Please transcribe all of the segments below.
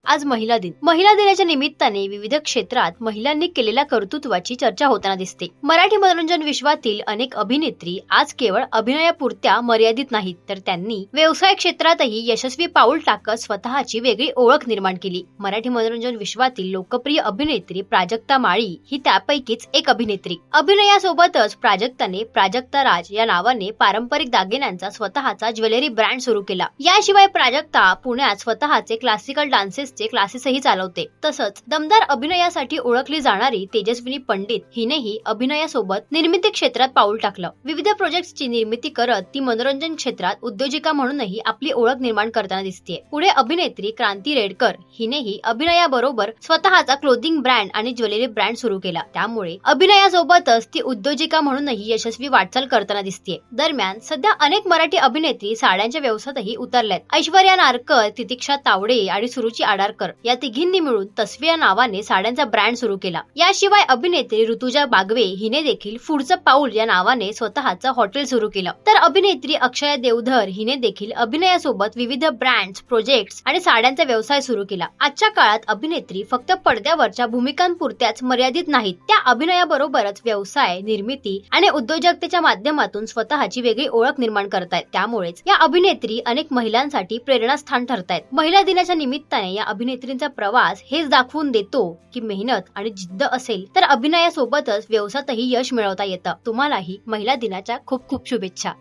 आज महिला दिन. महिला दिनाच्या निमित्ताने विविध क्षेत्रात महिलांनी केलेल्या कर्तृत्वाची चर्चा होताना दिसते. मराठी मनोरंजन विश्वातील अनेक अभिनेत्री आज केवळ अभिनयापुरत्या मर्यादित नाहीत, तर त्यांनी व्यवसाय क्षेत्रातही यशस्वी पाऊल टाकत स्वतःची वेगळी ओळख निर्माण केली. मराठी मनोरंजन विश्वातील लोकप्रिय अभिनेत्री प्राजक्ता माळी ही त्यापैकीच एक अभिनेत्री. अभिनयासोबतच प्राजक्ताने प्राजक्ता राज या नावाने पारंपरिक दागिन्यांचा स्वतःचा ज्वेलरी ब्रँड सुरू केला. याशिवाय प्राजक्ता पुण्यात स्वतःचे क्लासिकल डान्सेसचे क्लासेसही चालवते. तसंच दमदार अभिनयासाठी ओळखली जाणारी तेजस्विनी पंडित हिनेही अभिनयासोबत निर्मिती क्षेत्रात पाऊल टाकलं. विविध प्रोजेक्ट्सची निर्मिती करत ती मनोरंजन क्षेत्रात उद्योजिका म्हणूनही आपली ओळख निर्माण करताना दिसते. पुढे अभिनेत्री क्रांती रेडकर हिनेही अभिनयाबरोबर स्वतःचा क्लोथिंग ब्रँड आणि ज्वेलरी ब्रँड सुरू केला. त्यामुळे अभिनयासोबतच ती उद्योजिका म्हणूनही यशस्वी वाटचाल करताना दिसते. दरम्यान सध्या अनेक मराठी अभिनेत्री साड्यांच्या व्यवसायातही उतरल्यात. ऐश्वर्या नारकर, तितिक्षा तावडे आणि सुरुची आडारकर या तिघींनी मिळून तस्वी या नावाने साड्यांचा ब्रँड सुरू केला. याशिवाय अभिनेत्री ऋतुजा बागवे हिने देखील पुढचं पाऊल या नावाने स्वतःचं हॉटेल सुरू केलं. तर अभिनेत्री अक्षया देवधर हिने देखील अभिनयासोबत विविध ब्रँड्स, प्रोजेक्ट्स आणि साड्यांचा व्यवसाय सुरू केला. आजच्या काळात अभिनेत्री फक्त पडद्यावरच्या भूमिकांपुरत्याच मर्यादित नाहीत, त्या अभिनयाबरोबरच व्यवसाय, निर्मिती आणि उद्योजकतेच्या माध्यमातून स्वतःची वेगळी ओळख निर्माण करतायत. त्यामुळेच या अभिनेत्री अनेक महिलांसाठी प्रेरणास्थान ठरतायत. महिला दिनाच्या निमित्ताने या अभिनेत्रींचा प्रवास हेच दाखवून देतो की मेहनत आणि जिद्द असेल तर अभिनयासोबतच व्यवसायातही यश मिळवता येतं. तुम्हालाही महिला दिनाच्या खूप खूप शुभेच्छा.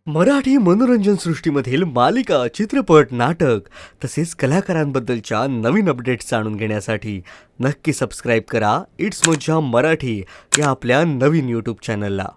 मराठी मनोरंजन सृष्टीमधील मालिका, चित्रपट, नाटक तसेच कलाकारांबद्दलच्या नवीन अपडेट्स जाणून घेण्यासाठी नक्की सबस्क्राईब करा इट्स मज्जा मराठी या आपल्या नवीन यूट्यूब चॅनलला.